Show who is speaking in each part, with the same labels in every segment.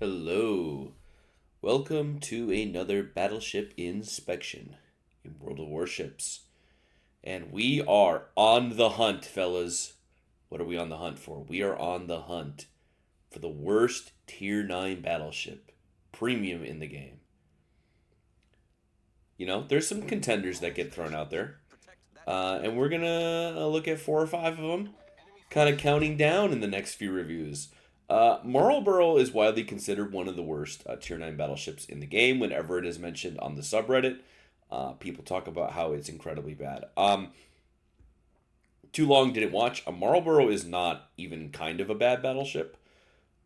Speaker 1: Hello. Welcome to another battleship inspection in World of Warships. And we are on the hunt, fellas. What are we on the hunt for? We are on the hunt for the worst Tier 9 battleship, premium in the game. There's some contenders that get thrown out there. And we're going to look at four or five of them, kind of counting down in the next few reviews. Marlborough is widely considered one of the worst Tier 9 battleships in the game. Whenever it is mentioned on the subreddit, people talk about how it's incredibly bad. Too long didn't watch. A Marlborough is not even kind of a bad battleship.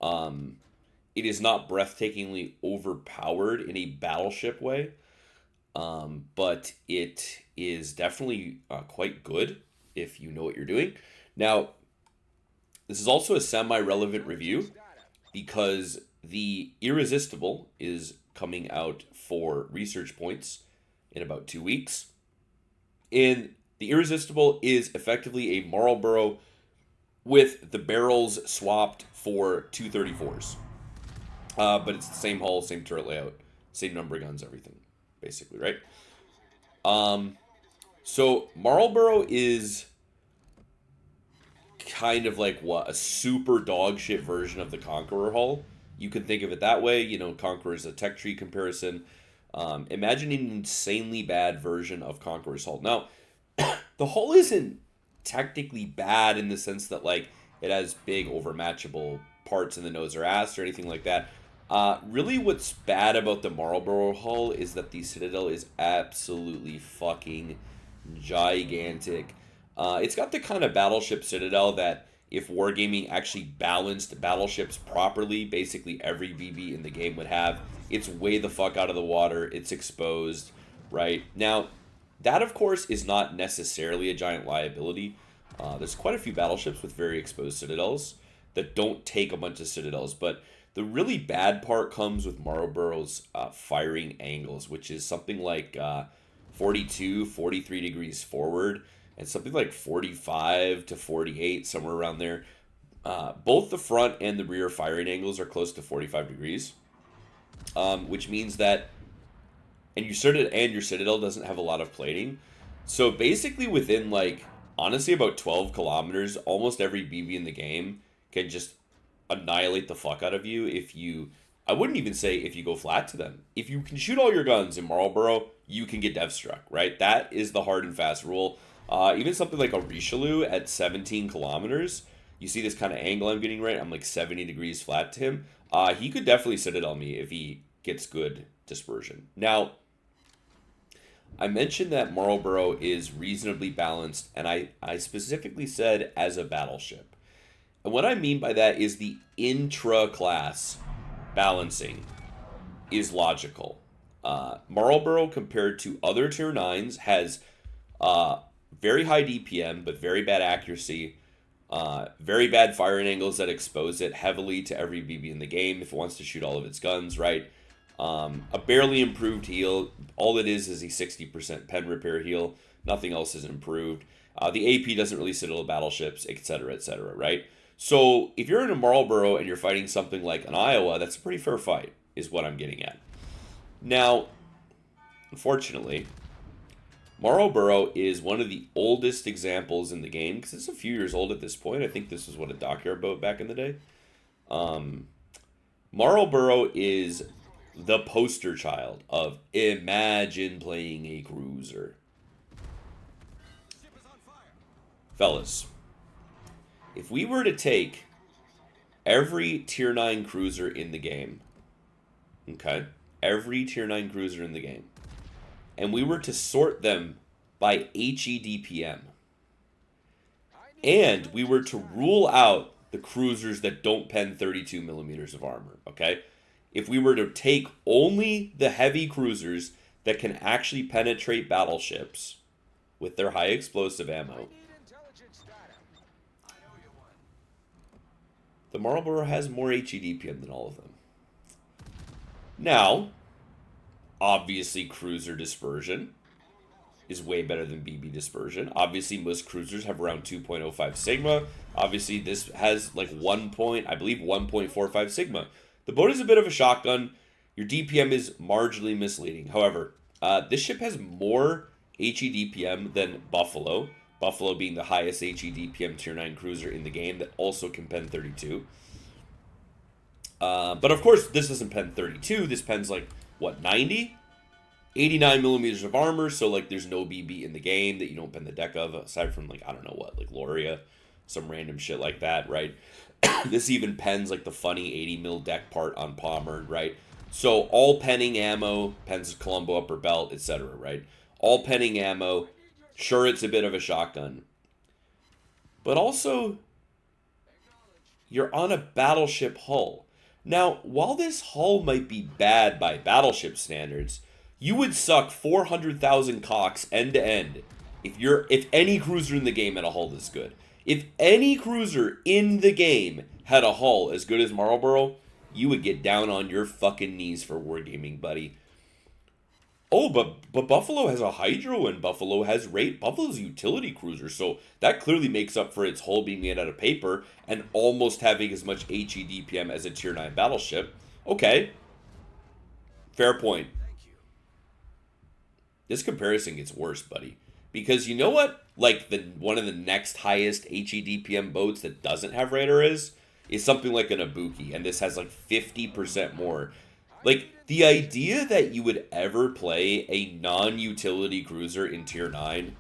Speaker 1: It is not breathtakingly overpowered in a battleship way, but it is definitely quite good if you know what you're doing. Now, this is also a semi-relevant review because the Irresistible is coming out for research points in about 2 weeks. And the Irresistible is effectively a Marlborough with the barrels swapped for 234s. But it's the same hull, same turret layout, same number of guns, everything, basically, right? So Marlborough is kind of like what a super dog shit version of the Conqueror hull. You can think of it that way. Conqueror is a tech tree comparison. Imagine an insanely bad version of Conqueror's hull. Now, the hull isn't technically bad in the sense that like it has big overmatchable parts in the nose or ass or anything like that. Really, what's bad about the Marlborough hull is that the Citadel is absolutely fucking gigantic. It's got the kind of battleship Citadel that if Wargaming actually balanced battleships properly, basically every BB in the game would have. It's way the fuck out of the water. It's exposed, right? Now, that of course is not necessarily a giant liability. There's quite a few battleships with very exposed Citadels that don't take a bunch of Citadels, but the really bad part comes with Marlborough's firing angles, which is something like 42, 43 degrees forward, and something like 45 to 48, somewhere around there. Both the front and the rear firing angles are close to 45 degrees, which means that, and your Citadel doesn't have a lot of plating. So basically within like, honestly about 12 kilometers, almost every BB in the game can just annihilate the fuck out of you I wouldn't even say if you go flat to them. If you can shoot all your guns in Marlborough, you can get dev struck, right? That is the hard and fast rule. Even something like a Richelieu at 17 kilometers, you see this kind of angle I'm getting, right? I'm like 70 degrees flat to him. He could definitely Citadel me if he gets good dispersion. Now, I mentioned that Marlborough is reasonably balanced, and I specifically said as a battleship. And what I mean by that is the intra-class balancing is logical. Marlborough, compared to other Tier 9s, has very high DPM, but very bad accuracy, very bad firing angles that expose it heavily to every BB in the game if it wants to shoot all of its guns, right? A barely improved heal. All it is a 60% pen repair heal. Nothing else is improved. The AP doesn't really sit on battleships, etc., right? So if you're in a Marlborough and you're fighting something like an Iowa, that's a pretty fair fight, is what I'm getting at. Now, unfortunately, Marlborough is one of the oldest examples in the game, because it's a few years old at this point. I think this was, a dockyard boat back in the day. Marlborough is the poster child of imagine playing a cruiser. Fellas, if we were to take every Tier 9 cruiser in the game, okay, every Tier 9 cruiser in the game, and we were to sort them by HEDPM, and we were to rule out the cruisers that don't pen 32 millimeters of armor, okay? If we were to take only the heavy cruisers that can actually penetrate battleships with their high explosive ammo, the Marlborough has more HEDPM than all of them. Now, obviously cruiser dispersion is way better than BB dispersion. Obviously most cruisers have around 2.05 sigma. Obviously this has like 1 point, I believe 1.45 sigma. The boat is a bit of a shotgun. Your DPM is marginally misleading. However, this ship has more HE DPM than Buffalo. Buffalo being the highest HE DPM Tier 9 cruiser in the game that also can pen 32. But of course, this doesn't pen 32. This pens like, what, 90? 89 millimeters of armor, so like there's no BB in the game that you don't pen the deck of, aside from like, I don't know what, like Loria, some random shit like that, right? This even pens like the funny 80 mil deck part on Palmer, right? So all penning ammo, pens Columbo upper belt, etc., right? All penning ammo. Sure, it's a bit of a shotgun. But also, you're on a battleship hull. Now, while this hull might be bad by battleship standards, you would suck 400,000 cocks end to end if any cruiser in the game had a hull this good. If any cruiser in the game had a hull as good as Marlborough, you would get down on your fucking knees for wargaming, buddy. Oh, but Buffalo has a hydro and Buffalo has rate. Buffalo's a utility cruiser, so that clearly makes up for its hull being made out of paper and almost having as much HE DPM as a Tier 9 battleship. Okay. Fair point. This comparison gets worse, buddy. Because you know what? Like, one of the next highest HE DPM boats that doesn't have radar is something like an Ibuki, and this has like 50% more. Like, the idea that you would ever play a non-utility cruiser in Tier 9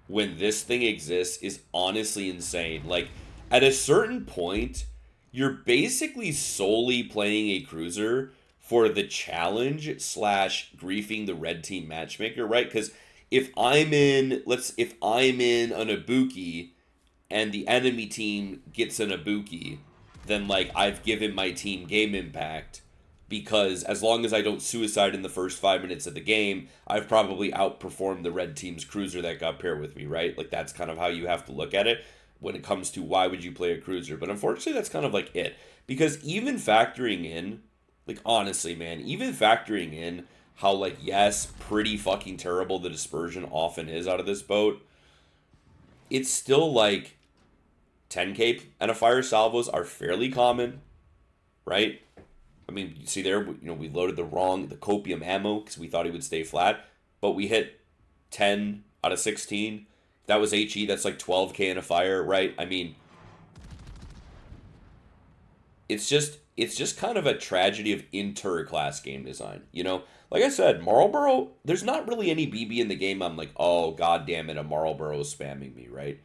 Speaker 1: when this thing exists is honestly insane. Like, at a certain point, you're basically solely playing a cruiser for the challenge slash griefing the red team matchmaker, right? Because if I'm in an Ibuki and the enemy team gets an Ibuki, then like I've given my team game impact, because as long as I don't suicide in the first 5 minutes of the game, I've probably outperformed the red team's cruiser that got paired with me, right? Like that's kind of how you have to look at it when it comes to why would you play a cruiser. But unfortunately, that's kind of like it. Because even factoring in, like honestly, man, even factoring in how like, yes, pretty fucking terrible the dispersion often is out of this boat, it's still like 10k and a fire salvos are fairly common, right? I mean, you see there, you know, we loaded the copium ammo because we thought he would stay flat, but we hit 10 out of 16. If that was HE, that's like 12k in a fire, right? I mean, it's just kind of a tragedy of inter-class game design, you know? Like I said, Marlborough, there's not really any BB in the game I'm like, oh, god damn it, a Marlborough is spamming me, right?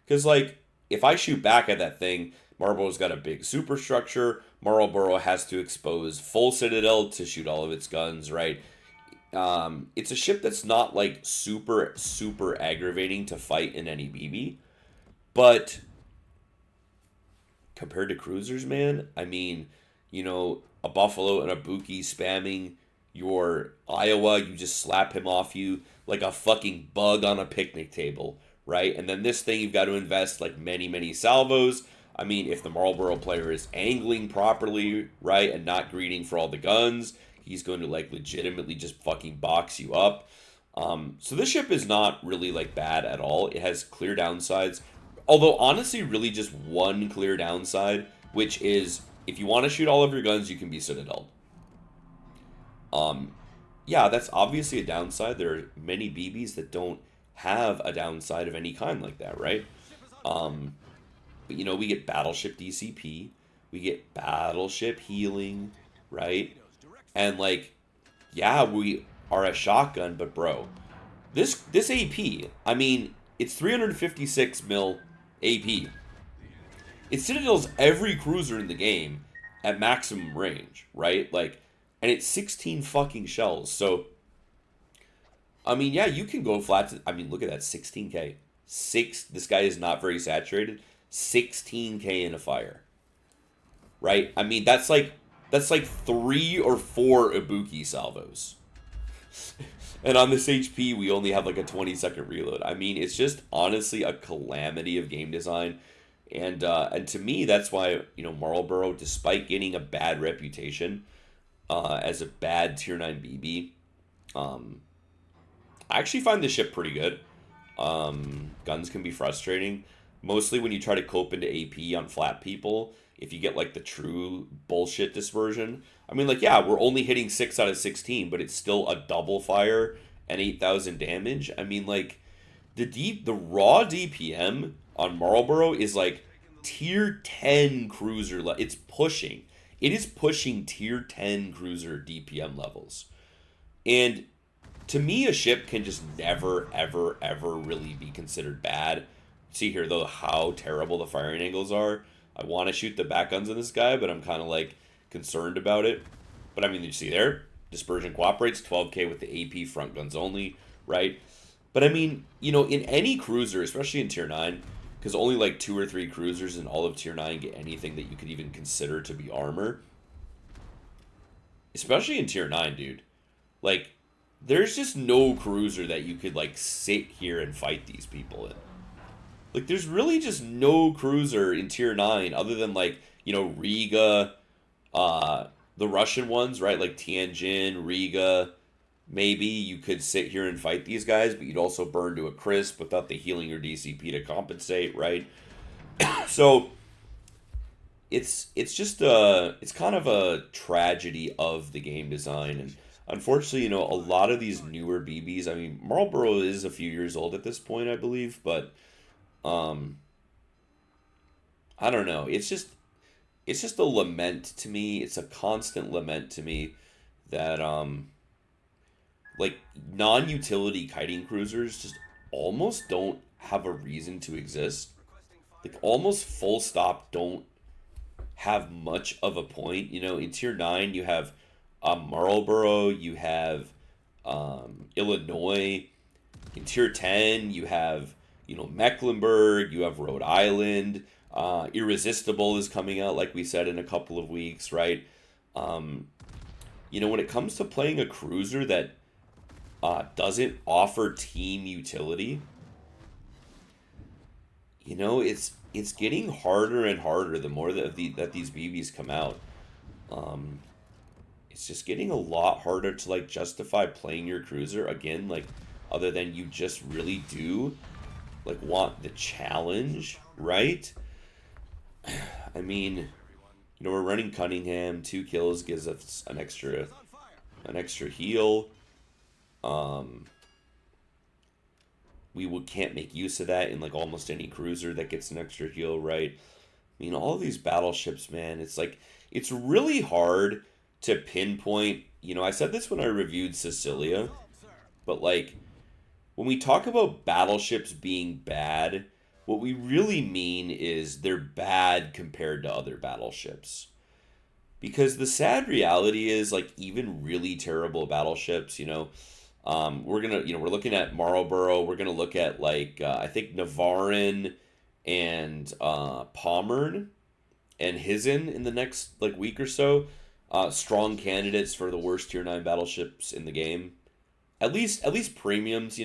Speaker 1: Because, like, if I shoot back at that thing, Marlborough's got a big superstructure. Marlborough has to expose full citadel to shoot all of its guns, right? It's a ship that's not, like, super, super aggravating to fight in any BB. But compared to cruisers, man, I mean, you know, a Buffalo and a Buki spamming your Iowa, you just slap him off you like a fucking bug on a picnic table, right? And then this thing, you've got to invest like many, many salvos. I mean, if the Marlborough player is angling properly, right, and not greeting for all the guns, he's going to like legitimately just fucking box you up. So this ship is not really like bad at all. It has clear downsides. Although honestly, really just one clear downside, which is if you want to shoot all of your guns, you can be citadel. Yeah, that's obviously a downside. There are many BBs that don't have a downside of any kind like that, right? But you know, we get battleship DCP, we get battleship healing, right? And like, yeah, we are a shotgun, but bro, this AP, I mean, it's 356 mil AP. It citadels every cruiser in the game at maximum range, right? Like, and it's 16 fucking shells. So, I mean, yeah, you can go flat to, I mean, look at that, 16k. This guy is not very saturated. 16k in a fire. Right? I mean, that's like 3 or 4 Ibuki salvos. And on this HP, we only have like a 20-second reload. I mean, it's just honestly a calamity of game design. And to me, that's why, you know, Marlborough, despite getting a bad reputation as a bad Tier 9 BB, I actually find this ship pretty good. Guns can be frustrating. Mostly when you try to cope into AP on flat people, if you get like the true bullshit dispersion. I mean, like, yeah, we're only hitting 6 out of 16, but it's still a double fire and 8,000 damage. I mean, like, the raw DPM on Marlborough is like tier 10 cruiser. It's pushing. It is pushing tier 10 cruiser DPM levels. And to me, a ship can just never, ever, ever really be considered bad. See here, though, how terrible the firing angles are. I want to shoot the back guns on this guy, but I'm kind of like concerned about it. But I mean, you see there, dispersion cooperates, 12k with the AP front guns only, right? But I mean, in any cruiser, especially in tier 9, because only like 2 or 3 cruisers in all of tier 9 get anything that you could even consider to be armor. Especially in tier 9, dude. Like, there's just no cruiser that you could like sit here and fight these people in. Like, there's really just no cruiser in tier 9 other than like, Riga, the Russian ones, right? Like Tianjin, Riga. Maybe you could sit here and fight these guys, but you'd also burn to a crisp without the healing or DCP to compensate, right? So it's kind of a tragedy of the game design. And unfortunately, a lot of these newer BBs, I mean, Marlborough is a few years old at this point, I believe, but I don't know. It's just a lament to me. It's a constant lament to me that like non-utility kiting cruisers just almost don't have a reason to exist. Like almost full stop don't have much of a point. In tier 9 you have Marlborough, you have Illinois. In tier 10 you have Mecklenburg, you have Rhode Island. Irresistible is coming out, like we said, in a couple of weeks, right? When it comes to playing a cruiser that doesn't offer team utility, it's getting harder and harder the more that these BBs come out. It's just getting a lot harder to like justify playing your cruiser again, like other than you just really do like want the challenge, right? I mean, we're running Cunningham, 2 kills gives us an extra heal. Can't make use of that in like almost any cruiser that gets an extra heal, right? I mean, all these battleships, man, it's like it's really hard to pinpoint. I said this when I reviewed Sicilia, but like when we talk about battleships being bad, what we really mean is they're bad compared to other battleships. Because the sad reality is, like, even really terrible battleships, we're looking at Marlborough. We're gonna look at like I think Navarin and Pommern and Hizen in the next like week or so. Strong candidates for the worst tier 9 battleships in the game. At least premiums.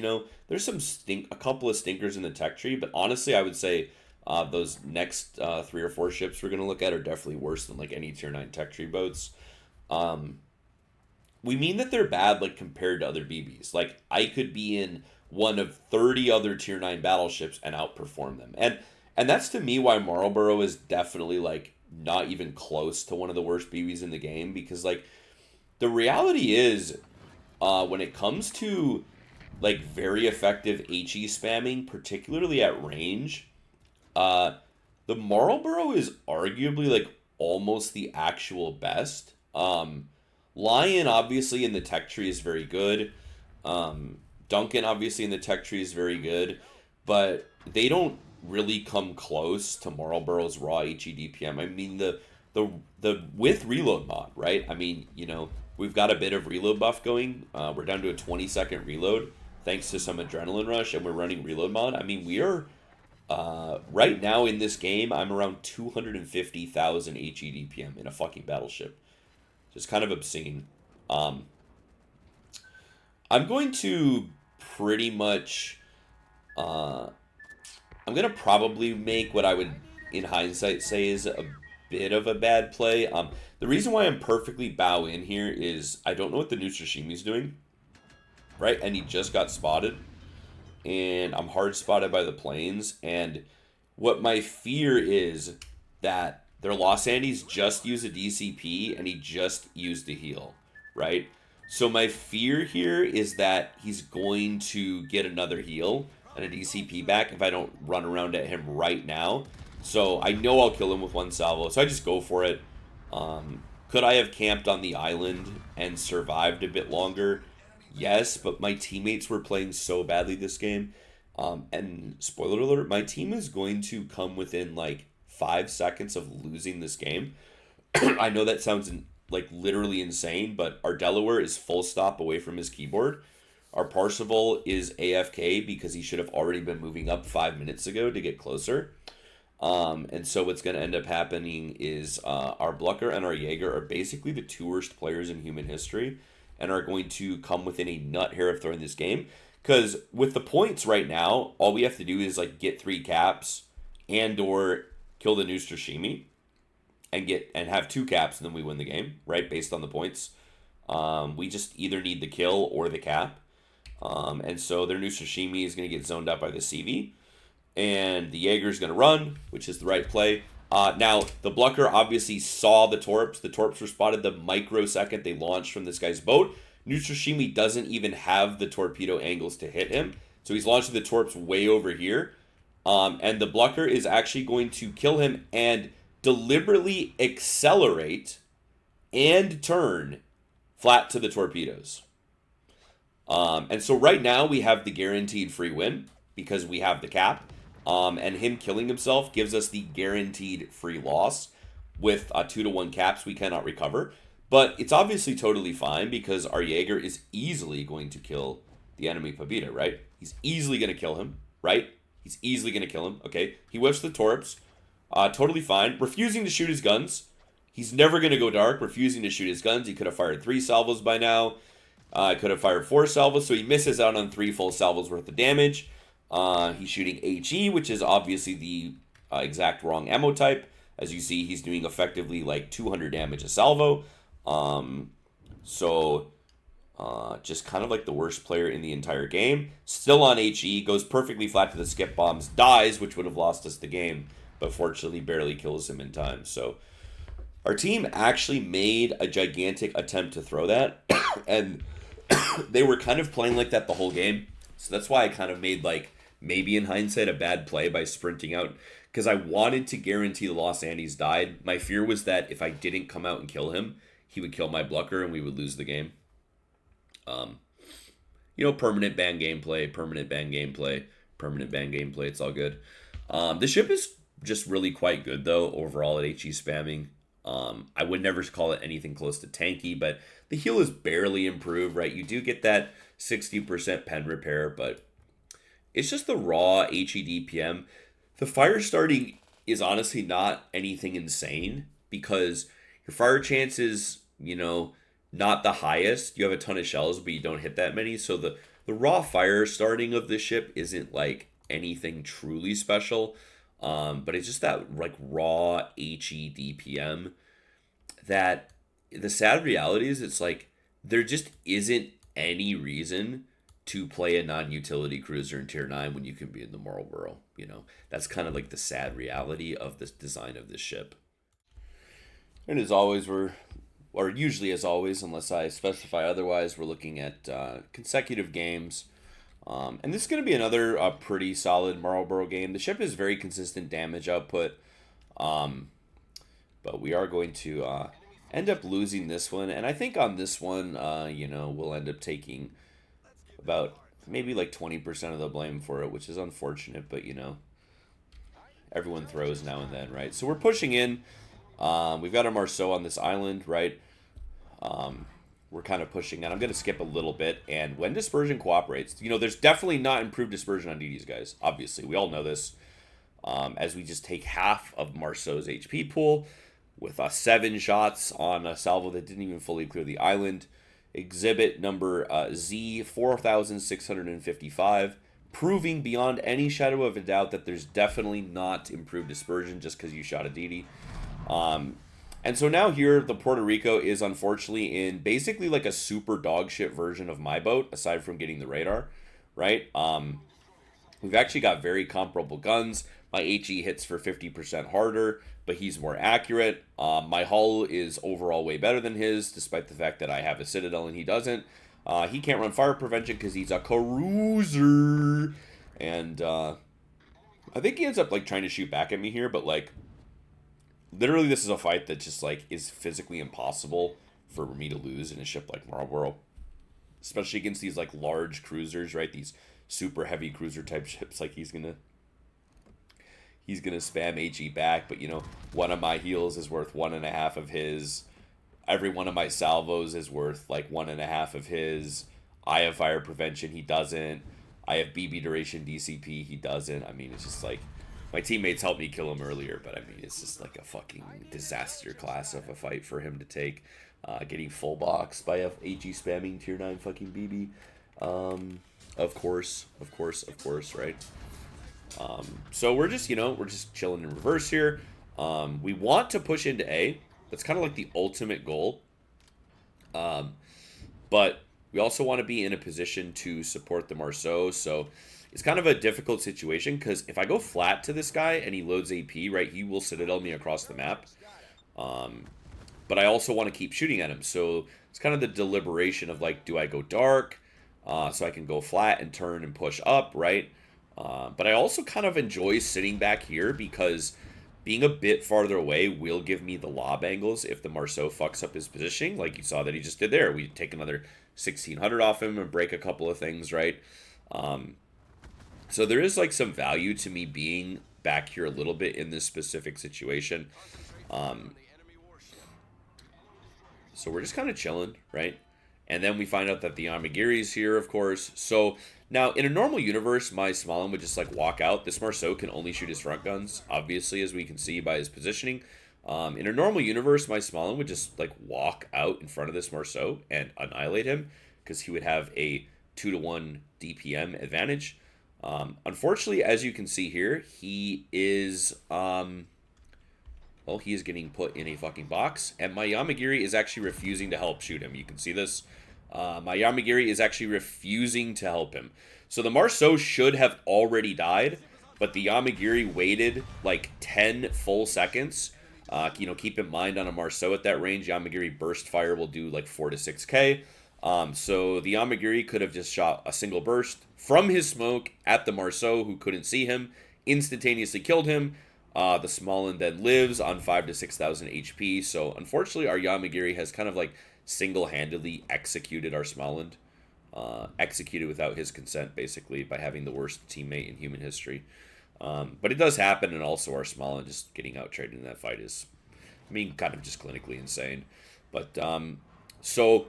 Speaker 1: There's a couple of stinkers in the tech tree, but honestly, I would say those next 3 or 4 ships we're gonna look at are definitely worse than like any tier 9 tech tree boats. We mean that they're bad like compared to other BBs. Like I could be in one of 30 other tier 9 battleships and outperform them. And that's to me why Marlborough is definitely like not even close to one of the worst BBs in the game, because like the reality is when it comes to like very effective HE spamming, particularly at range, the Marlborough is arguably like almost the actual best. Lion obviously in the tech tree is very good. Duncan obviously in the tech tree is very good, but they don't really come close to Marlborough's raw HE DPM. I mean the with reload mod, right? I mean, we've got a bit of reload buff going. We're down to a 20-second reload thanks to some adrenaline rush, and we're running reload mod. I mean, we are right now in this game, I'm around 250,000 HE DPM in a fucking battleship. Just kind of obscene. I'm going to pretty much I'm gonna probably make what I would in hindsight say is a bit of a bad play. The reason why I'm perfectly bow in here is I don't know what the new Tsushimi's doing, right? And he just got spotted, and I'm hard spotted by the planes. And what my fear is that Their Los Andes just used a DCP and he just used a heal, right? So my fear here is that he's going to get another heal and a DCP back if I don't run around at him right now. So I know I'll kill him with one salvo, so I just go for it. Could I have camped on the island and survived a bit longer? Yes, but my teammates were playing so badly this game. And spoiler alert, my team is going to come within like 5 seconds of losing this game. I know that sounds like literally insane, but our Delaware is full stop away from his keyboard. Our Parsifal is AFK because he should have already been moving up 5 minutes ago to get closer. And so what's going to end up happening is our Blucker and our Jaeger are basically the two worst players in human history and are going to come within a nut hair of throwing this game. Because with the points right now, all we have to do is like get 3 caps and or kill the Nooster Shimi and have 2 caps, and then we win the game, right? Based on the points. We just either need the kill or the cap. And so their Nooster Shimi is going to get zoned out by the CV. And the Jaeger's going to run, which is the right play. Now, the Blucker obviously saw the Torps. The Torps were spotted the microsecond they launched from this guy's boat. Nutrashimi doesn't even have the torpedo angles to hit him. So he's launching the Torps way over here. And the Blucker is actually going to kill him and deliberately accelerate and turn flat to the torpedoes. And so right now we have the guaranteed free win because we have the cap. And him killing himself gives us the guaranteed free loss. With 2-to-1 caps, we cannot recover. But it's obviously totally fine because our Jaeger is easily going to kill the enemy Pabita, right? He's easily going to kill him, right? He's easily going to kill him, okay? He whips the Torps. Totally fine. Refusing to shoot his guns. He's never going to go dark. Refusing to shoot his guns. He could have fired 3 salvos by now. Could have fired 4 salvos, so he misses out on 3 full salvos worth of damage. He's shooting HE, which is obviously the exact wrong ammo type. As you see, he's doing effectively like 200 damage a salvo. Just kind of like the worst player in the entire game. Still on HE, goes perfectly flat to the skip bombs, dies, which would have lost us the game, but fortunately barely kills him in time. So our team actually made a gigantic attempt to throw that, and they were kind of playing like that the whole game. So that's why I kind of made, like, maybe in hindsight, a bad play by sprinting out, because I wanted to guarantee the Los Andes died. My fear was that if I didn't come out and kill him, he would kill my Blucker and we would lose the game. Permanent ban gameplay, permanent ban gameplay, permanent ban gameplay. It's all good. The ship is just really quite good, though, overall at HE spamming. I would never call it anything close to tanky, but the heal is barely improved, right? You do get that 60% pen repair, but it's just the raw HE DPM. The fire starting is honestly not anything insane because your fire chance is, not the highest. You have a ton of shells, but you don't hit that many. So the raw fire starting of the ship isn't like anything truly special. But it's just that like raw HE DPM that the sad reality is it's like there just isn't any reason to play a non-utility cruiser in tier 9 when you can be in the Marlborough. That's kind of like the sad reality of this design of this ship. And as always, usually as always, unless I specify otherwise, we're looking at consecutive games. And this is going to be another pretty solid Marlborough game. The ship has very consistent damage output. But we are going to end up losing this one. And I think on this one, we'll end up taking about maybe like 20% of the blame for it, which is unfortunate. But, everyone throws now and then, right? So we're pushing in. We've got a Marceau on this island, right? We're kind of pushing, and I'm going to skip a little bit. And when dispersion cooperates, there's definitely not improved dispersion on DDs, guys. Obviously, we all know this. As we just take half of Marceau's HP pool with 7 shots on a salvo that didn't even fully clear the island. Exhibit number Z 4655, proving beyond any shadow of a doubt that there's definitely not improved dispersion just because you shot a DD. And so now here, the Puerto Rico is unfortunately in basically like a super dog shit version of my boat, aside from getting the radar, right? We've actually got very comparable guns. My HE hits for 50% harder, but he's more accurate. My hull is overall way better than his, despite the fact that I have a Citadel and he doesn't. He can't run fire prevention because he's a cruiser. And I think he ends up like trying to shoot back at me here, but like literally this is a fight that just like is physically impossible for me to lose in a ship like Marlborough, especially against these like large cruisers, right? These super heavy cruiser type ships. Like he's gonna spam HE back, but you know, one of my heals is worth 1.5 of his. Every one of my salvos is worth like 1.5 of his. I have fire prevention, he doesn't. I have BB duration DCP, he doesn't. I mean, it's just like my teammates helped me kill him earlier, but I mean, it's just like a fucking disaster class of a fight for him to take. Getting full box by a HE spamming tier 9 fucking BB. Of course, right? So we're just, you know, we're just chilling in reverse here. We want to push into A. That's kind of like the ultimate goal. But we also want to be in a position to support the Marceau. So it's kind of a difficult situation because if I go flat to this guy and he loads AP, right, he will Citadel me across the map. But I also want to keep shooting at him. So it's kind of the deliberation of like, do I go dark so I can go flat and turn and push up, right? But I also kind of enjoy sitting back here because being a bit farther away will give me the lob angles if the Marceau fucks up his positioning, like you saw that he just did there. We take another 1600 off him and break a couple of things, right? So there is like some value to me being back here a little bit in this specific situation. So we're just kind of chilling, right? And then we find out that the Amagiri's here, of course. So now, in a normal universe, my Smalin would just like walk out. This Marceau can only shoot his front guns, obviously, as we can see by his positioning. In a normal universe, my Smalin would just like walk out in front of this Marceau and annihilate him because he would have a 2-to-1 DPM advantage. Unfortunately, as you can see here, he is well, he is getting put in a fucking box, and my Yamagiri is actually refusing to help shoot him. You can see this. My Yamagiri is actually refusing to help him. So the Marceau should have already died, but the Yamagiri waited like 10 full seconds. You know, keep in mind on a Marceau at that range, Yamagiri burst fire will do like 4 to 6k. So the Yamagiri could have just shot a single burst from his smoke at the Marceau, who couldn't see him, instantaneously killed him. The Smalin then lives on 5 to 6,000 HP. So unfortunately, our Yamagiri has kind of like single-handedly executed our Smalin. Executed without his consent, basically, by having the worst teammate in human history. But it does happen, and also our Smalin just getting out-traded in that fight is, I mean, kind of just clinically insane. But, so,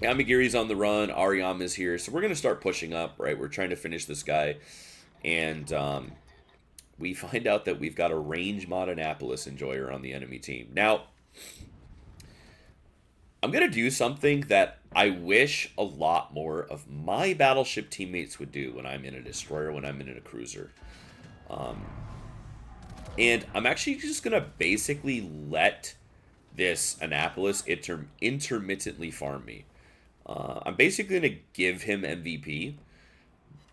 Speaker 1: Yamagiri's on the run, Ariam is here, so we're going to start pushing up, right? We're trying to finish this guy, and, we find out that we've got a range mod Annapolis enjoyer on the enemy team. Now, I'm going to do something that I wish a lot more of my battleship teammates would do when I'm in a destroyer, when I'm in a cruiser. And I'm actually just going to basically let this Annapolis intermittently farm me. I'm basically going to give him MVP.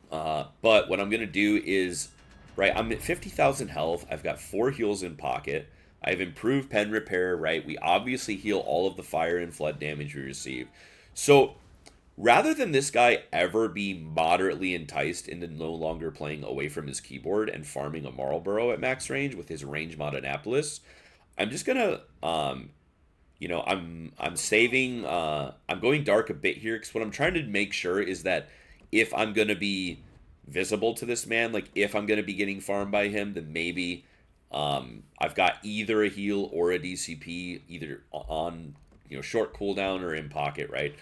Speaker 1: But what I'm going to do is, right, I'm at 50,000 health. I've got 4 heals in pocket. I've improved pen repair, right? We obviously heal all of the fire and flood damage we receive. So rather than this guy ever be moderately enticed into no longer playing away from his keyboard and farming a Marlborough at max range with his range mod Annapolis, I'm just gonna, you know, I'm saving, I'm going dark a bit here because what I'm trying to make sure is that if I'm gonna be visible to this man, like if I'm gonna be getting farmed by him, then maybe I've got either a heal or a DCP, either on, you know, short cooldown or in pocket, right?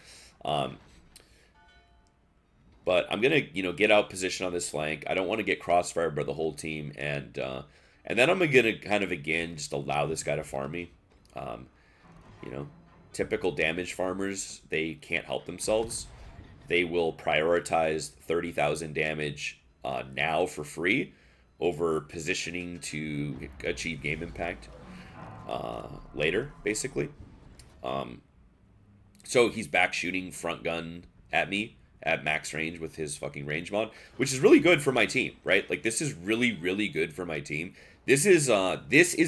Speaker 1: But I'm gonna, you know, get out position on this flank. I don't want to get crossfired by the whole team, and then I'm gonna kind of again just allow this guy to farm me. You know, typical damage farmers, they can't help themselves. They will prioritize 30,000 damage now for free over positioning to achieve game impact later, basically. So he's back shooting front gun at me at max range with his fucking range mod, which is really good for my team, right? Like this is really, really good for my team. This is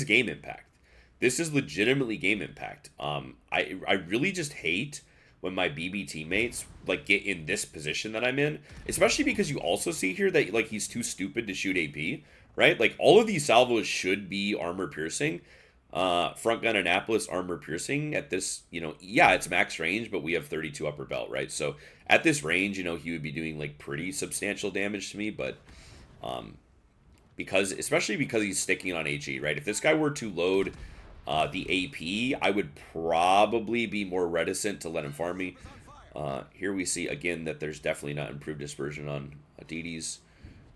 Speaker 1: game impact. This is legitimately game impact. I really just hate when my BB teammates like get in this position that I'm in, especially because you also see here that like he's too stupid to shoot AP, right? Like all of these salvos should be armor piercing. Front gun Annapolis armor piercing at this, yeah, it's max range, but we have 32 upper belt, right? So at this range, he would be doing like pretty substantial damage to me, but um, especially because he's sticking on HE, right? If this guy were to load the AP, I would probably be more reticent to let him farm me. Here we see again that there's definitely not improved dispersion on Adides,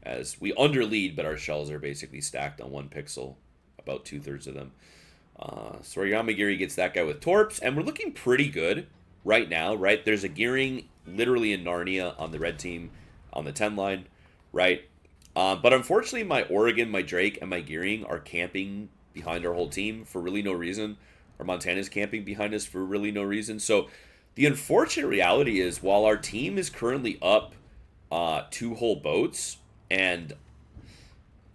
Speaker 1: as we under lead, but our shells are basically stacked on 1 pixel, about 2/3 of them. So our Yamagiri gets that guy with torps, and we're looking pretty good right now, right? There's a gearing literally in Narnia on the red team on the 10 line, right? But unfortunately, my Oregon, my Drake, and my gearing are camping behind our whole team for really no reason. Our Montana's camping behind us for really no reason. So the unfortunate reality is, while our team is currently up 2 whole boats, and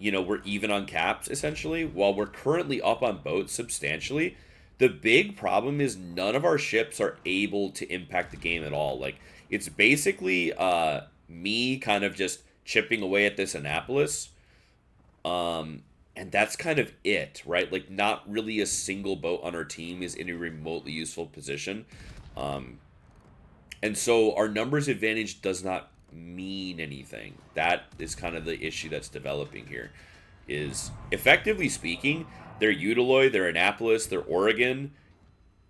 Speaker 1: we're even on caps essentially, while we're currently up on boats substantially, the big problem is none of our ships are able to impact the game at all. Like it's basically me kind of just chipping away at this Annapolis. And that's kind of it, right? Like not really a single boat on our team is in a remotely useful position. And so our numbers advantage does not mean anything. That is kind of the issue that's developing here. Is effectively speaking, their Utiloy, their Annapolis, their Oregon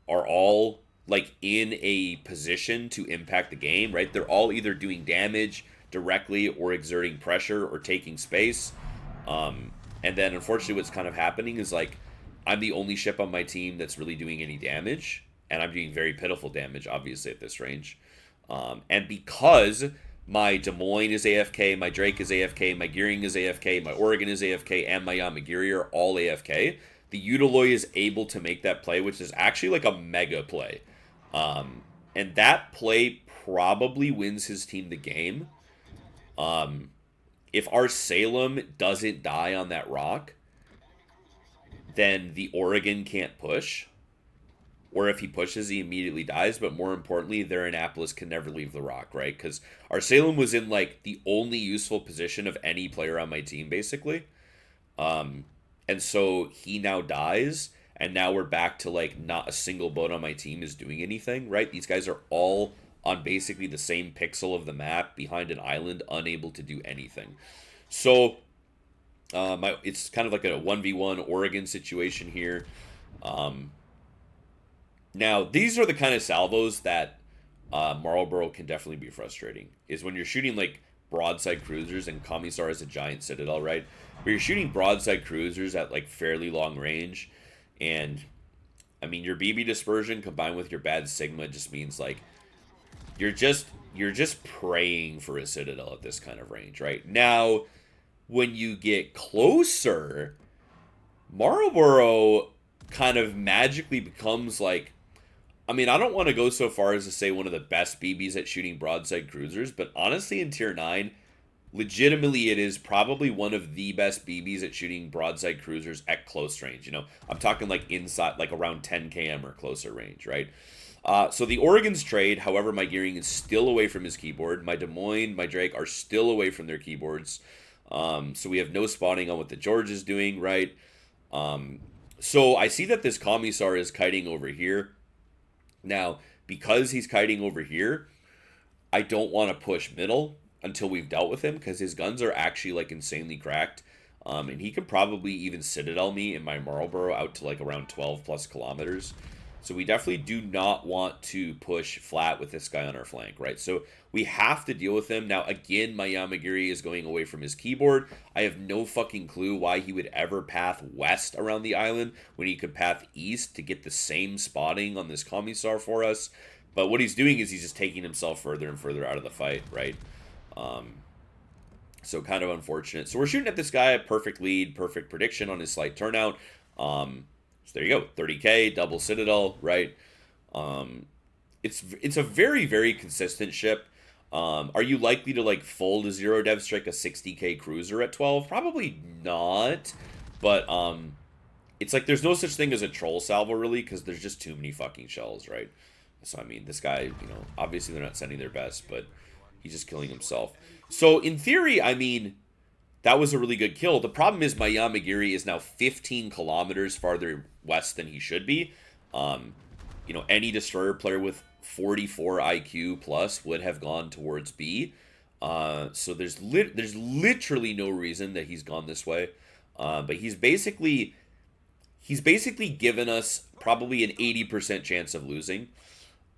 Speaker 1: are all like in a position to impact the game, right? They're all either doing damage directly or exerting pressure or taking space. And then unfortunately what's kind of happening is like I'm the only ship on my team that's really doing any damage, and I'm doing very pitiful damage obviously at this range. And because my Des Moines is AFK, my Drake is AFK, my Gearing is AFK, my Oregon is AFK, and my Yamagiri are all AFK, the Utiloy is able to make that play, which is actually like a mega play. And that play probably wins his team the game. If our Salem doesn't die on that rock, then the Oregon can't push. Or if he pushes, he immediately dies. But more importantly, their Annapolis can never leave the rock, right? Because our Salem was in like the only useful position of any player on my team, basically. And so he now dies, and now we're back to like not a single boat on my team is doing anything, right? These guys are all on basically the same pixel of the map behind an island, unable to do anything. So it's kind of like a 1v1 Oregon situation here. Now, these are the kind of salvos that Marlborough can definitely be frustrating. Is when you're shooting like broadside cruisers, and Commissar is a giant citadel, right? But you're shooting broadside cruisers at like fairly long range, and I mean your BB dispersion combined with your bad Sigma just means like you're just praying for a citadel at this kind of range, right? Now, when you get closer, Marlborough kind of magically becomes like, I mean, I don't want to go so far as to say one of the best BBs at shooting broadside cruisers, but honestly in tier 9, legitimately it is probably one of the best BBs at shooting broadside cruisers at close range. I'm talking like inside, like around 10 km or closer range, right? So the Oregon's trade, however, my Gearing is still away from his keyboard. My Des Moines, my Drake are still away from their keyboards. So we have no spotting on what the George is doing, right? So I see that this Commissar is kiting over here. Now, because he's kiting over here, I don't want to push middle until we've dealt with him, because his guns are actually like insanely cracked. And he could probably even Citadel me in my Marlborough out to like around 12 plus kilometers. So we definitely do not want to push flat with this guy on our flank, right? So we have to deal with him. Now, again, my Yamagiri is going away from his keyboard. I have no fucking clue why he would ever path west around the island when he could path east to get the same spotting on this Commissar for us. But what he's doing is he's just taking himself further and further out of the fight, right? So kind of unfortunate. So we're shooting at this guy, perfect lead, perfect prediction on his slight turnout. So there you go, 30k, double Citadel, right? It's a very, very consistent ship. Are you likely to like fold a zero dev strike a 60k cruiser at 12? Probably not. But it's like there's no such thing as a troll salvo really, because there's just too many fucking shells, right? So I mean, this guy, you know, obviously they're not sending their best, but he's just killing himself. So in theory, I mean, that was a really good kill. The problem is my Yamagiri is now 15 kilometers farther west than he should be. You know, any destroyer player with 44 IQ plus would have gone towards B. So there's literally no reason that he's gone this way. But he's basically given us probably an 80% chance of losing.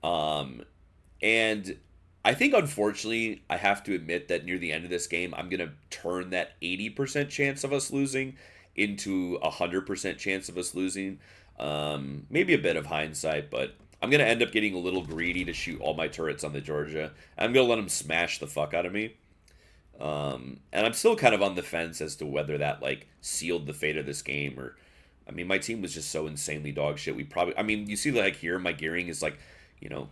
Speaker 1: And I think, unfortunately, I have to admit that near the end of this game, I'm going to turn that 80% chance of us losing into a 100% chance of us losing. Maybe a bit of hindsight, but I'm going to end up getting a little greedy to shoot all my turrets on the Georgia. I'm going to let him smash the fuck out of me. And I'm still kind of on the fence as to whether that, like, sealed the fate of this game or... I mean, my team was just so insanely dog shit. We probably... I mean, you see, like, here, my gearing is, like, you know,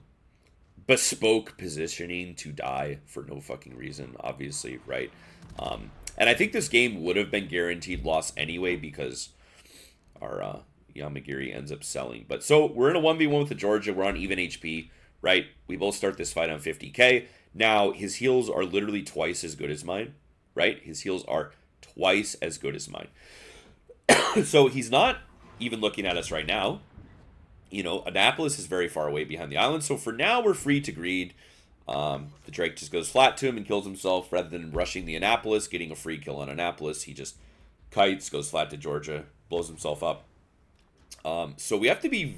Speaker 1: bespoke positioning to die for no fucking reason, obviously, right? And I think this game would have been guaranteed loss anyway because our Yamagiri ends up selling. But so we're in a 1v1 with the Georgia. We're on even HP, right? We both start this fight on 50k. Now, his heals are literally twice as good as mine, right? His heals are twice as good as mine. So he's not even looking at us right now. You know, Annapolis is very far away behind the island. So for now, we're free to greed. The Drake just goes flat to him and kills himself rather than rushing the Annapolis, getting a free kill on Annapolis. He just kites, goes flat to Georgia, blows himself up. So we have to be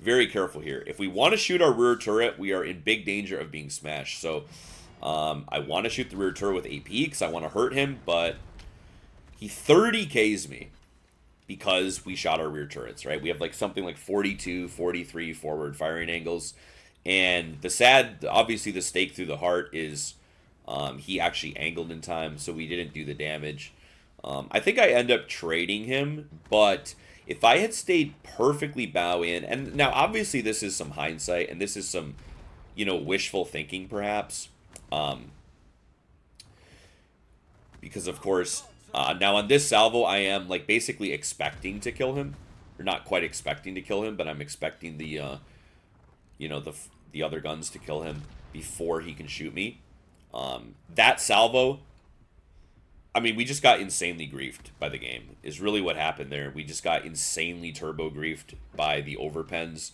Speaker 1: very careful here. If we want to shoot our rear turret, we are in big danger of being smashed. So I want to shoot the rear turret with AP because I want to hurt him, but he 30Ks me because we shot our rear turrets, right? We have like something like 42, 43 forward firing angles. And obviously the stake through the heart is he actually angled in time, so we didn't do the damage. I think I end up trading him, but if I had stayed perfectly bow in, and now obviously this is some hindsight, and this is some, you know, wishful thinking perhaps, because of course, now on this salvo, I am like basically expecting to kill him, or not quite expecting to kill him, but I'm expecting the, you know, the other guns to kill him before he can shoot me. That salvo, I mean, we just got insanely griefed by the game, is really what happened there. We just got insanely turbo griefed by the overpens.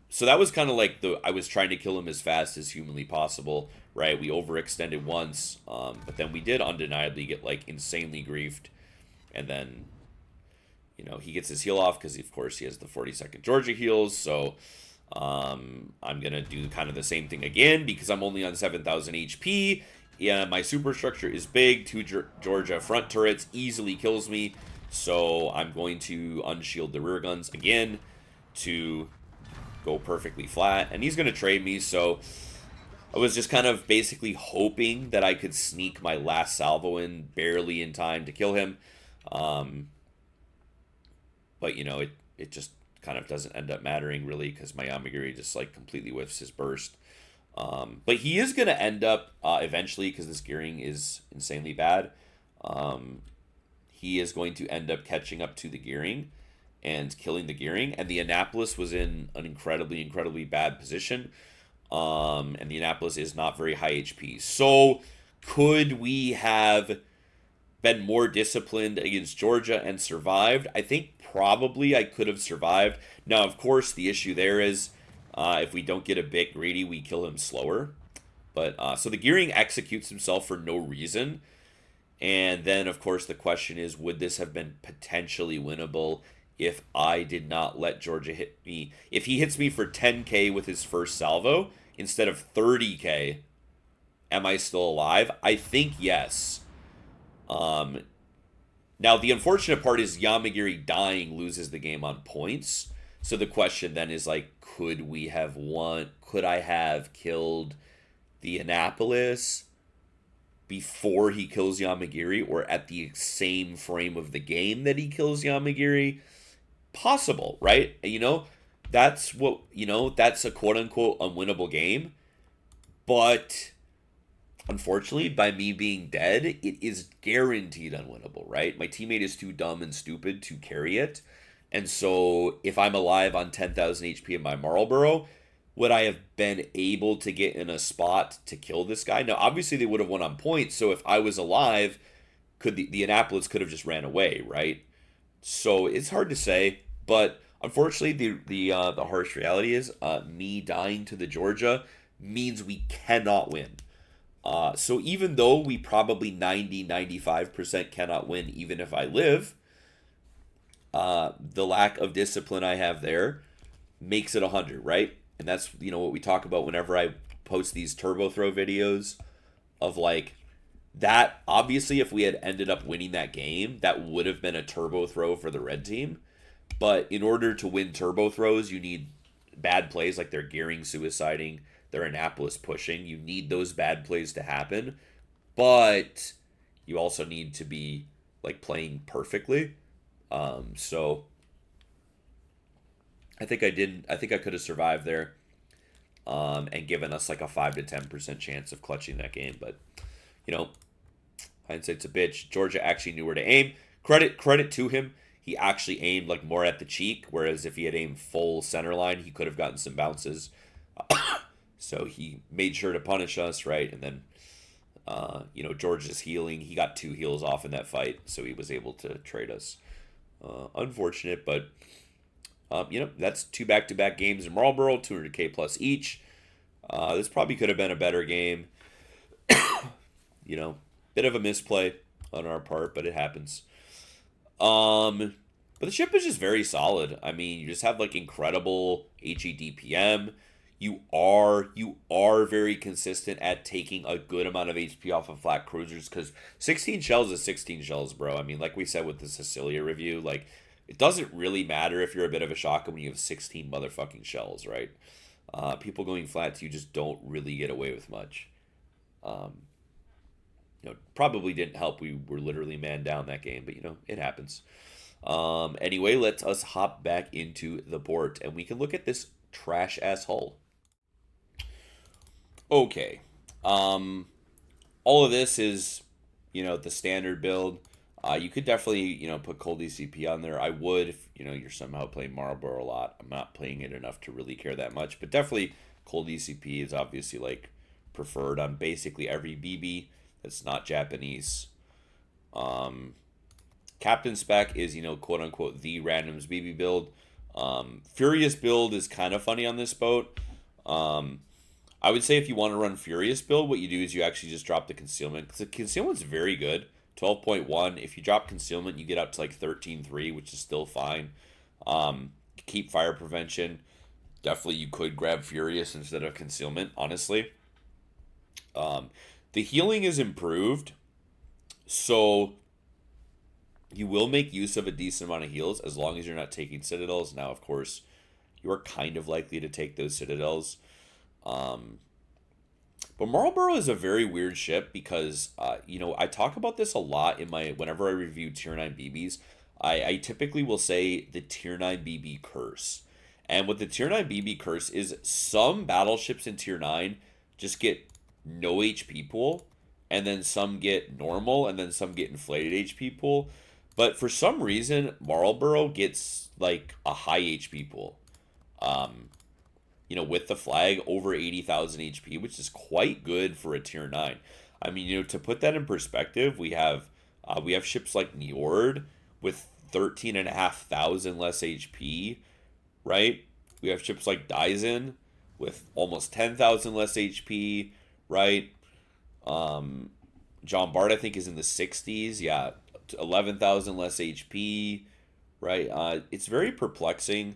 Speaker 1: So that was kind of like I was trying to kill him as fast as humanly possible, right? We overextended once, but then we did undeniably get like insanely griefed. And then, you know, he gets his heal off because of course he has the 40-second Georgia heals. So I'm going to do kind of the same thing again because I'm only on 7,000 HP. Yeah, my superstructure is big. 2 Georgia front turrets easily kills me. So I'm going to unshield the rear guns again to go perfectly flat. And he's going to trade me. So I was just kind of basically hoping that I could sneak my last salvo in barely in time to kill him. But, you know, it just kind of doesn't end up mattering really because my Yamagiri just like completely whiffs his burst. But he is going to end up eventually, because this gearing is insanely bad, he is going to end up catching up to the gearing and killing the gearing. And the Annapolis was in an incredibly, incredibly bad position. And the Annapolis is not very high HP. So could we have been more disciplined against Georgia and survived? I think probably I could have survived. Now, of course, the issue there is if we don't get a bit greedy, we kill him slower. But so the gearing executes himself for no reason. And then, of course, the question is, would this have been potentially winnable if I did not let Georgia hit me? If he hits me for 10k with his first salvo instead of 30k, am I still alive? I think yes. Now, the unfortunate part is Yamagiri dying loses the game on points. So the question then is like, could we have won? Could I have killed the Annapolis before he kills Yamagiri, or at the same frame of the game that he kills Yamagiri? Possible, right? You know, that's what, you know, that's a quote unquote unwinnable game. But unfortunately, by me being dead, it is guaranteed unwinnable, right? My teammate is too dumb and stupid to carry it. And so if I'm alive on 10,000 HP in my Marlborough, would I have been able to get in a spot to kill this guy? Now, obviously, they would have won on points. So if I was alive, could the Annapolis could have just ran away, right? So it's hard to say. But unfortunately, the harsh reality is me dying to the Georgia means we cannot win. So even though we probably 90-95% cannot win, even if I live, the lack of discipline I have there makes it 100, right? And that's, what we talk about whenever I post these turbo throw videos of like that. Obviously, if we had ended up winning that game, that would have been a turbo throw for the red team. But in order to win turbo throws, you need bad plays like they're gearing, suiciding, they're Annapolis pushing. You need those bad plays to happen. But you also need to be like playing perfectly. So I think I didn't. I think I could have survived there, and given us like a 5 to 10% chance of clutching that game. But you know, hindsight's a bitch. Georgia actually knew where to aim. Credit to him. He actually aimed like more at the cheek, whereas if he had aimed full center line, he could have gotten some bounces. So he made sure to punish us, right? And then, Georgia's healing. He got 2 heals off in that fight, so he was able to trade us. Unfortunate, but that's 2 back-to-back games in Marlborough, 200K plus each. This probably could have been a better game. Bit of a misplay on our part, but it happens. But the ship is just very solid. I mean, you just have like incredible HEDPM. You are very consistent at taking a good amount of HP off of flat cruisers because 16 shells is 16 shells, bro. I mean, like we said with the Sicilia review, like it doesn't really matter if you're a bit of a shocker when you have 16 motherfucking shells, right? People going flat to you just don't really get away with much. Probably didn't help. We were literally man down that game, but it happens. Anyway, let us hop back into the port and we can look at this trash ass hull. Okay. All of this is, the standard build. You could definitely, put cold ECP on there. I would if, you're somehow playing Marlborough a lot. I'm not playing it enough to really care that much. But definitely cold ECP is obviously, like, preferred on basically every BB that's not Japanese. Captain Spec is, quote-unquote, the randoms BB build. Furious build is kind of funny on this boat. I would say if you want to run Furious build, what you do is you actually just drop the concealment. Because the concealment's very good. 12.1. If you drop concealment, you get up to like 13.3, which is still fine. Keep fire prevention. Definitely you could grab Furious instead of concealment, honestly. The healing is improved. So you will make use of a decent amount of heals as long as you're not taking citadels. Now, of course, you are kind of likely to take those citadels. But Marlborough is a very weird ship because, I talk about this a lot whenever I review Tier 9 BBs. I typically will say the Tier 9 BB curse. And what the Tier 9 BB curse is, some battleships in Tier 9 just get no HP pool, and then some get normal, and then some get inflated HP pool. But for some reason, Marlborough gets like a high HP pool. With the flag over 80,000 HP, which is quite good for a Tier 9. I mean, to put that in perspective, we have ships like Njord with 13,500 less HP, right? We have ships like Daisen with almost 10,000 less HP, right? John Bart, I think, is in the 60s. Yeah, 11,000 less HP, right? It's very perplexing.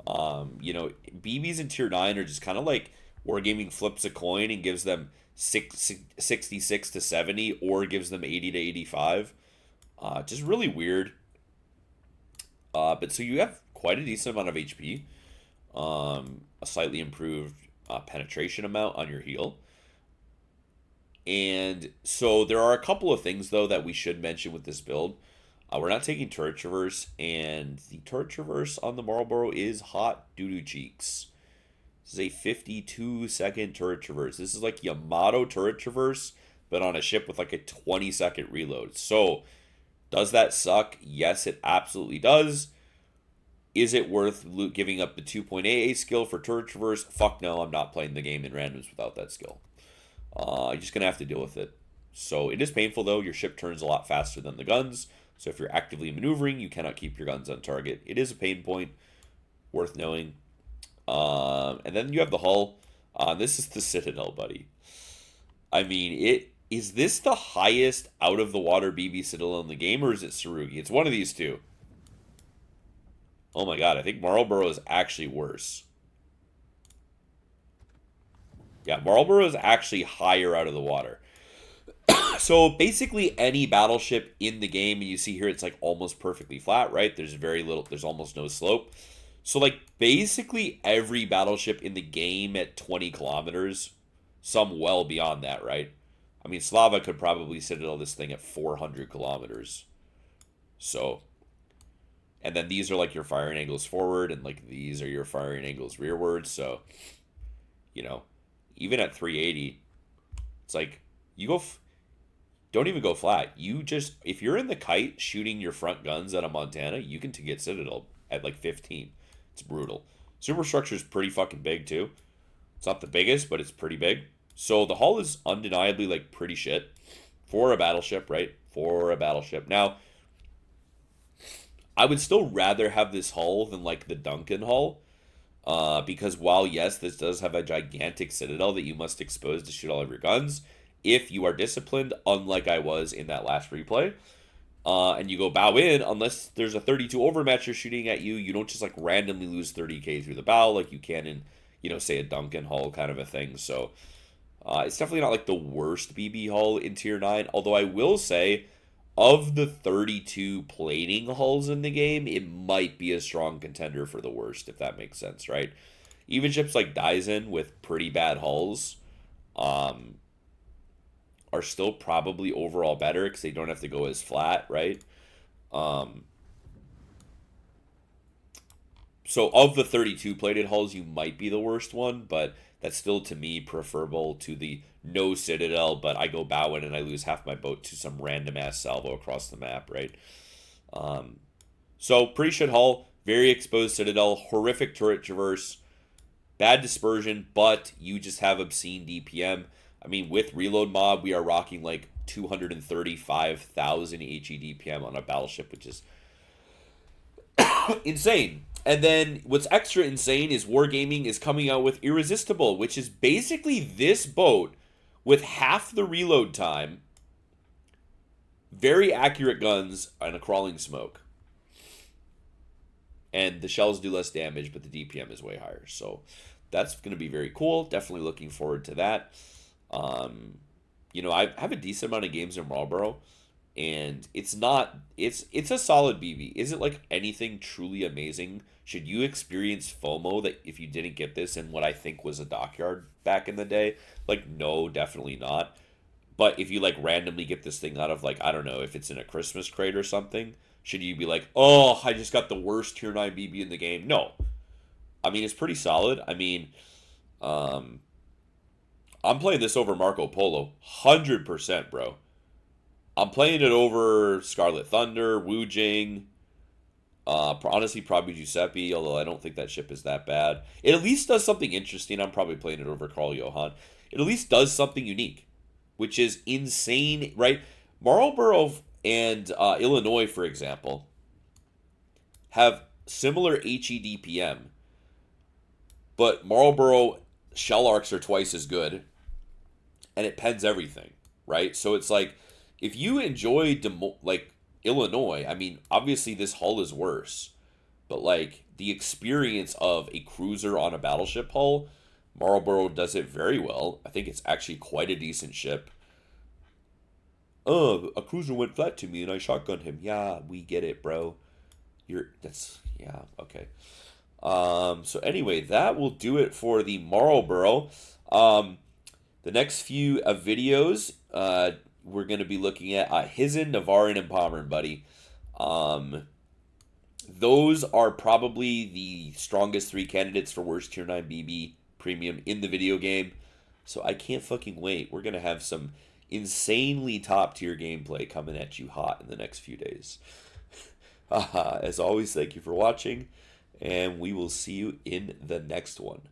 Speaker 1: BBs in Tier 9 are just kind of like Wargaming flips a coin and gives them 66 to 70 or gives them 80 to 85. Just really weird. But so you have quite a decent amount of HP. A slightly improved penetration amount on your heal. And so there are a couple of things, though, that we should mention with this build. We're not taking turret traverse, and the turret traverse on the Marlborough is hot doo-doo cheeks. This is a 52-second turret traverse. This is like Yamato turret traverse, but on a ship with like a 20-second reload. So, does that suck? Yes, it absolutely does. Is it worth giving up the 2.AA skill for turret traverse? Fuck no, I'm not playing the game in randoms without that skill. You're just going to have to deal with it. So it is painful though. Your ship turns a lot faster than the guns. So if you're actively maneuvering, you cannot keep your guns on target. It is a pain point, worth knowing. And then you have the hull. This is the Citadel, buddy. I mean, is this the highest out of the water BB Citadel in the game, or is it Tsurugi? It's one of these two. Oh my god, I think Marlborough is actually worse. Yeah, Marlborough is actually higher out of the water. So basically any battleship in the game, and you see here it's like almost perfectly flat, right? There's very little, there's almost no slope. So like basically every battleship in the game at 20 kilometers, some well beyond that, right? I mean, Slava could probably citadel this thing at 400 kilometers. So, and then these are like your firing angles forward, and like these are your firing angles rearward. So, you know, even at 380, it's like you go, don't even go flat. You just, if you're in the kite shooting your front guns at a Montana, you can get Citadel at like 15. It's brutal. Superstructure is pretty fucking big too. It's not the biggest, but it's pretty big. So the hull is undeniably like pretty shit for a battleship, right? For a battleship. Now, I would still rather have this hull than like the Duncan hull. Because while yes, this does have a gigantic citadel that you must expose to shoot all of your guns, if you are disciplined, unlike I was in that last replay, and you go bow in, unless there's a 32 overmatcher shooting at you, you don't just like randomly lose 30k through the bow like you can in, you know, say a Duncan hull kind of a thing. So it's definitely not like the worst BB hull in tier 9, although I will say of the 32 plating hulls in the game, it might be a strong contender for the worst, if that makes sense, right? Even ships like Daisen with pretty bad hulls are still probably overall better because they don't have to go as flat, right? So of the 32 plated hulls, you might be the worst one, but that's still to me preferable to the no citadel, but I go bow in and I lose half my boat to some random ass salvo across the map, right? So pretty shit hull, very exposed citadel, horrific turret traverse, bad dispersion, but you just have obscene DPM. I mean, with reload mod, we are rocking like 235,000 HE DPM on a battleship, which is insane. And then what's extra insane is Wargaming is coming out with Irresistible, which is basically this boat with half the reload time, very accurate guns, and a crawling smoke. And the shells do less damage, but the DPM is way higher. So that's going to be very cool. Definitely looking forward to that. You know, I have a decent amount of games in Marlborough, and it's a solid BB. Is it like anything truly amazing? Should you experience FOMO that if you didn't get this in what I think was a dockyard back in the day? Like, no, definitely not. But if you like randomly get this thing out of like, I don't know, if it's in a Christmas crate or something, should you be like, oh, I just got the worst tier 9 BB in the game? No. I mean, it's pretty solid. I mean, I'm playing this over Marco Polo, 100%, bro. I'm playing it over Scarlet Thunder, Wu Jing, honestly, probably Giuseppe, although I don't think that ship is that bad. It at least does something interesting. I'm probably playing it over Carl Johan. It at least does something unique, which is insane, right? Marlborough and Illinois, for example, have similar HEDPM, but Marlborough shell arcs are twice as good, and it pens everything, right? So it's like, if you enjoy like Illinois, I mean, obviously this hull is worse, but like the experience of a cruiser on a battleship hull, Marlborough does it very well. I think it's actually quite a decent ship. Oh, a cruiser went flat to me and I shotgunned him. Yeah, we get it, bro. Yeah, okay. So anyway, that will do it for the Marlborough. The next few videos, we're going to be looking at Hizen, Navarin, and Pommern, buddy. Those are probably the strongest 3 candidates for worst tier 9 BB premium in the video game. So I can't fucking wait. We're going to have some insanely top tier gameplay coming at you hot in the next few days. As always, thank you for watching, and we will see you in the next one.